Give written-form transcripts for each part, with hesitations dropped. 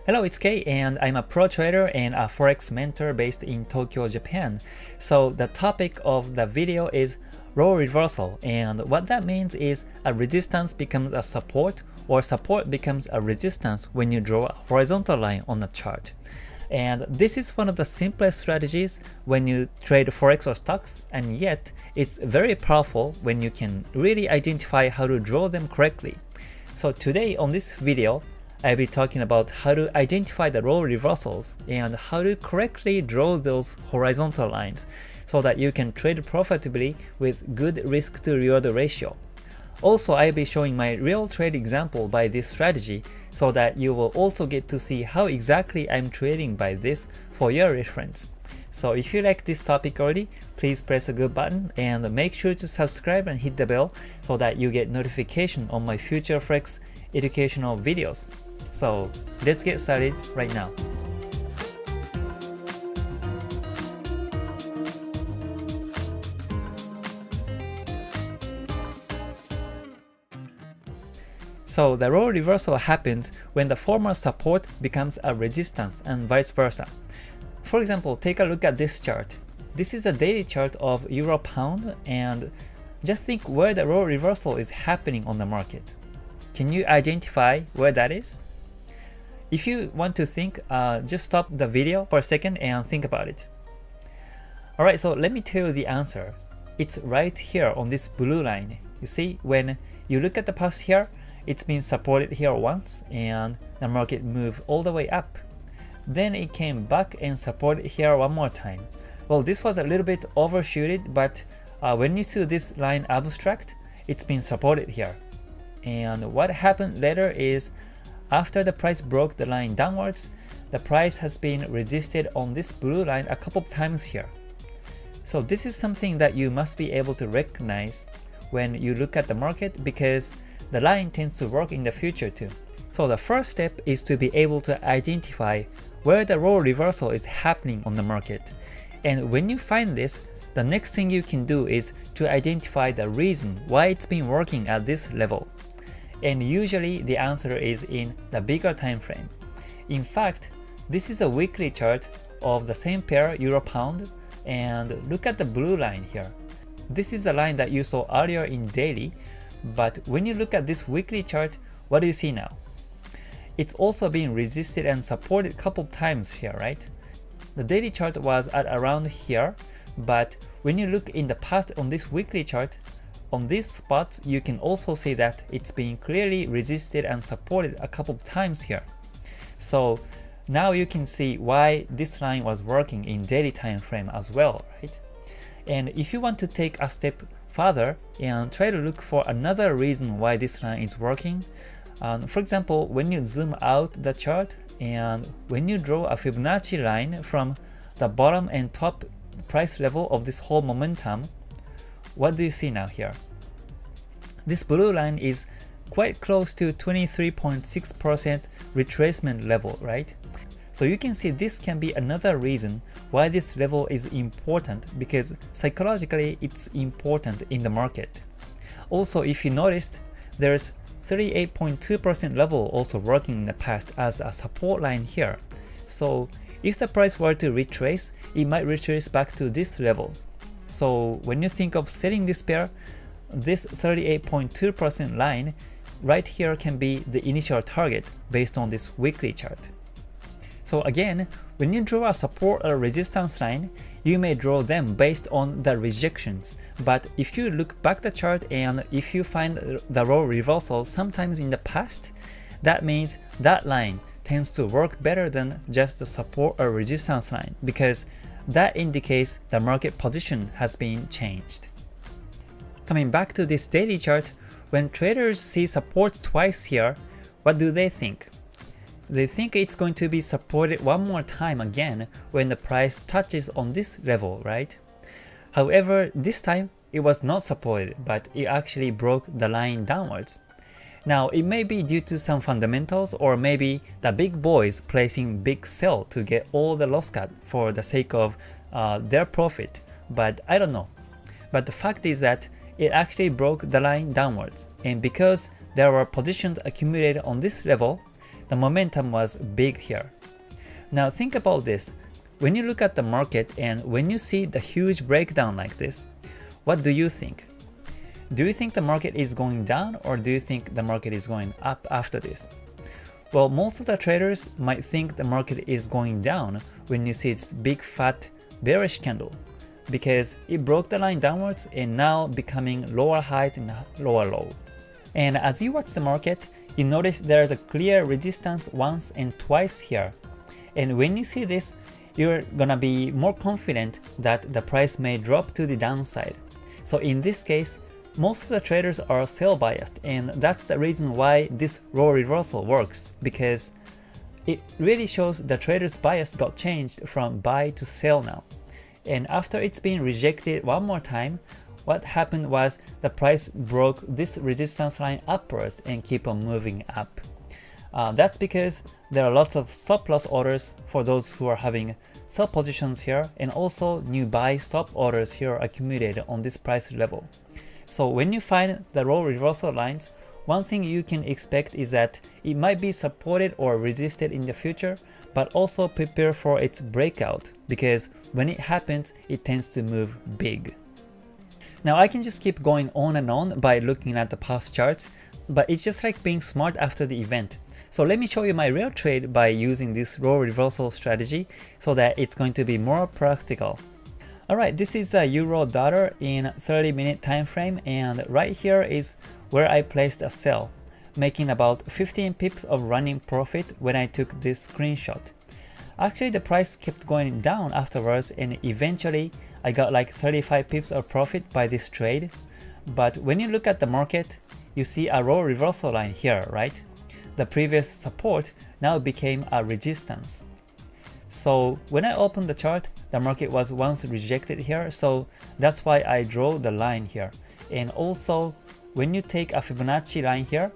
Hello, it's Kei, and I'm a pro trader and a Forex mentor based in Tokyo, Japan. So the topic of the video is role reversal, and what that means is a resistance becomes a support or support becomes a resistance when you draw a horizontal line on the chart. And this is one of the simplest strategies when you trade Forex or stocks, and yet it's very powerful when you can really identify how to draw them correctly. So today on this video, I'll be talking about how to identify the role reversals and how to correctly draw those horizontal lines so that you can trade profitably with good risk to reward ratio. Also, I'll be showing my real trade example by this strategy so that you will also get to see how exactly I'm trading by this for your reference. So if you like this topic already, please press a good button and make sure to subscribe and hit the bell so that you get notification on my future Forex educational videos. So let's get started right now. So the role reversal happens when the former support becomes a resistance and vice versa. For example, take a look at this chart. This is a daily chart of Euro Pound, and just think where the role reversal is happening on the market. Can you identify where that is? If you want to think, just stop the video for a second and think about it. Alright, so let me tell you the answer. It's right here on this blue line. You see, when you look at the past here, it's been supported here once and the market moved all the way up. Then it came back and supported here one more time. Well, this was a little bit overshooted, but when you see this line abstract, it's been supported here. And what happened later is, after the price broke the line downwards, the price has been resisted on this blue line a couple of times here. So this is something that you must be able to recognize when you look at the market, because the line tends to work in the future too. So the first step is to be able to identify where the role reversal is happening on the market. And when you find this, the next thing you can do is to identify the reason why it's been working at this level. And usually the answer is in the bigger time frame. In fact, this is a weekly chart of the same pair, Euro Pound, and look at the blue line here. This is the line that you saw earlier in daily, but when you look at this weekly chart, what do you see now? It's also being resisted and supported a couple times here, right? The daily chart was at around here, but when you look in the past on this weekly chart, on these spots, you can also see that it's being clearly resisted and supported a couple of times here. So now you can see why this line was working in daily time frame as well, right? And if you want to take a step further and try to look for another reason why this line is working, for example, when you zoom out the chart and when you draw a Fibonacci line from the bottom and top price level of this whole momentum, what do you see now here? This blue line is quite close to 23.6% retracement level, right? So you can see this can be another reason why this level is important, because psychologically it's important in the market. Also, if you noticed, there's 38.2% level also working in the past as a support line here. So if the price were to retrace, it might retrace back to this level. So when you think of selling this pair, this 38.2% line right here can be the initial target based on this weekly chart. So again, when you draw a support or resistance line, you may draw them based on the rejections. But if you look back the chart and if you find the role reversal sometimes in the past, that means that line tends to work better than just the support or resistance line, because that indicates the market position has been changed. Coming back to this daily chart, when traders see support twice here, what do they think? They think it's going to be supported one more time again when the price touches on this level, right? However, this time it was not supported, but it actually broke the line downwards. Now, it may be due to some fundamentals, or maybe the big boys placing big sell to get all the loss cut for the sake of their profit, but I don't know. But the fact is that it actually broke the line downwards, and because there were positions accumulated on this level, the momentum was big here. Now think about this. When you look at the market and when you see the huge breakdown like this, what do you think? Do you think the market is going down, or do you think the market is going up after this? Well, most of the traders might think the market is going down when you see its big fat bearish candle, because it broke the line downwards and now becoming lower highs and lower low. And as you watch the market, you notice there's a clear resistance once and twice here. And when you see this, you're gonna be more confident that the price may drop to the downside. So in this case, most of the traders are sell biased, and that's the reason why this role reversal works, because it really shows the trader's bias got changed from buy to sell now. And after it's been rejected one more time, what happened was the price broke this resistance line upwards and keep on moving up. That's because there are lots of stop loss orders for those who are having sell positions here, and also new buy stop orders here accumulated on this price level. So when you find the role reversal lines, one thing you can expect is that it might be supported or resisted in the future, but also prepare for its breakout, because when it happens, it tends to move big. Now I can just keep going on and on by looking at the past charts, but it's just like being smart after the event. So let me show you my real trade by using this role reversal strategy so that it's going to be more practical. Alright, this is the euro dollar in 30-minute time frame, and right here is where I placed a sell, making about 15 pips of running profit when I took this screenshot. Actually, the price kept going down afterwards, and eventually I got like 35 pips of profit by this trade. But when you look at the market, you see a role reversal line here, right? The previous support now became a resistance. So when I opened the chart, the market was once rejected here, so that's why I draw the line here. And also, when you take a Fibonacci line here,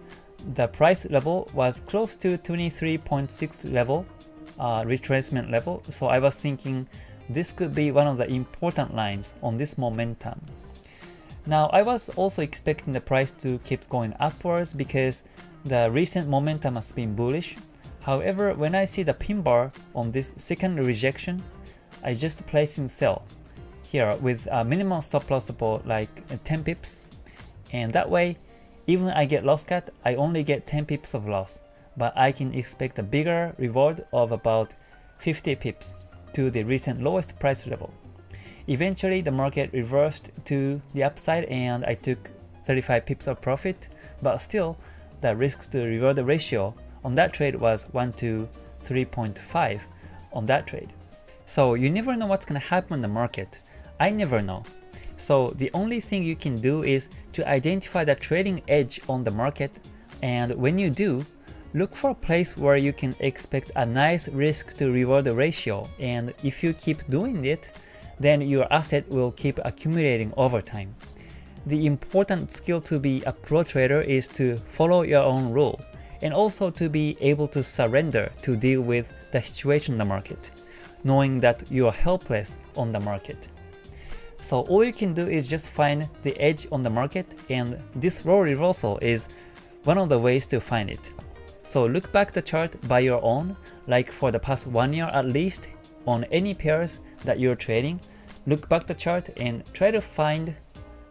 the price level was close to 23.6 level, retracement level, so I was thinking this could be one of the important lines on this momentum. Now I was also expecting the price to keep going upwards because the recent momentum has been bullish. However, when I see the pin bar on this second rejection, I just place in sell here with a minimum stop loss support like 10 pips, and that way even I get loss cut, I only get 10 pips of loss, but I can expect a bigger reward of about 50 pips to the recent lowest price level. Eventually the market reversed to the upside and I took 35 pips of profit, but still the risk to reward ratio on that trade was 1 to 3.5 on that trade. So you never know what's going to happen in the market. I never know. So the only thing you can do is to identify the trading edge on the market, and when you do, look for a place where you can expect a nice risk to reward ratio, and if you keep doing it, then your asset will keep accumulating over time. The important skill to be a pro trader is to follow your own rule, and also to be able to surrender to deal with the situation in the market, knowing that you are helpless on the market. So all you can do is just find the edge on the market, and this role reversal is one of the ways to find it. So look back the chart by your own, like for the past 1 year at least, on any pairs that you're trading. Look back the chart and try to find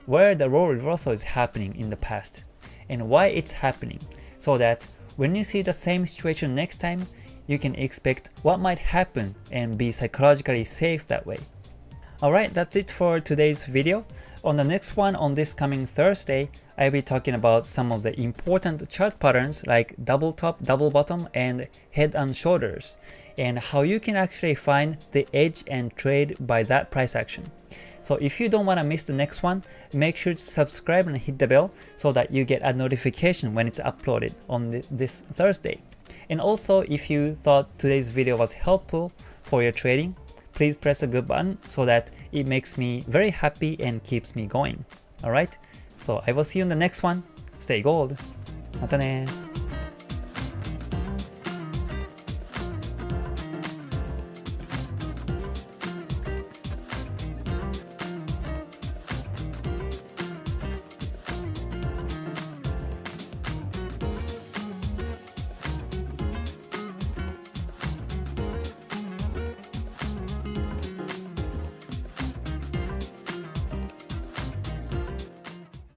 where the role reversal is happening in the past and why it's happening, so that when you see the same situation next time, you can expect what might happen and be psychologically safe that way. Alright, that's it for today's video. On the next one, on this coming Thursday, I'll be talking about some of the important chart patterns like double top, double bottom, and head and shoulders, and how you can actually find the edge and trade by that price action. So if you don't want to miss the next one, make sure to subscribe and hit the bell so that you get a notification when it's uploaded on this Thursday. And also, if you thought today's video was helpful for your trading, please press a good button so that it makes me very happy and keeps me going. Alright, so I will see you in the next one. Stay gold. またね。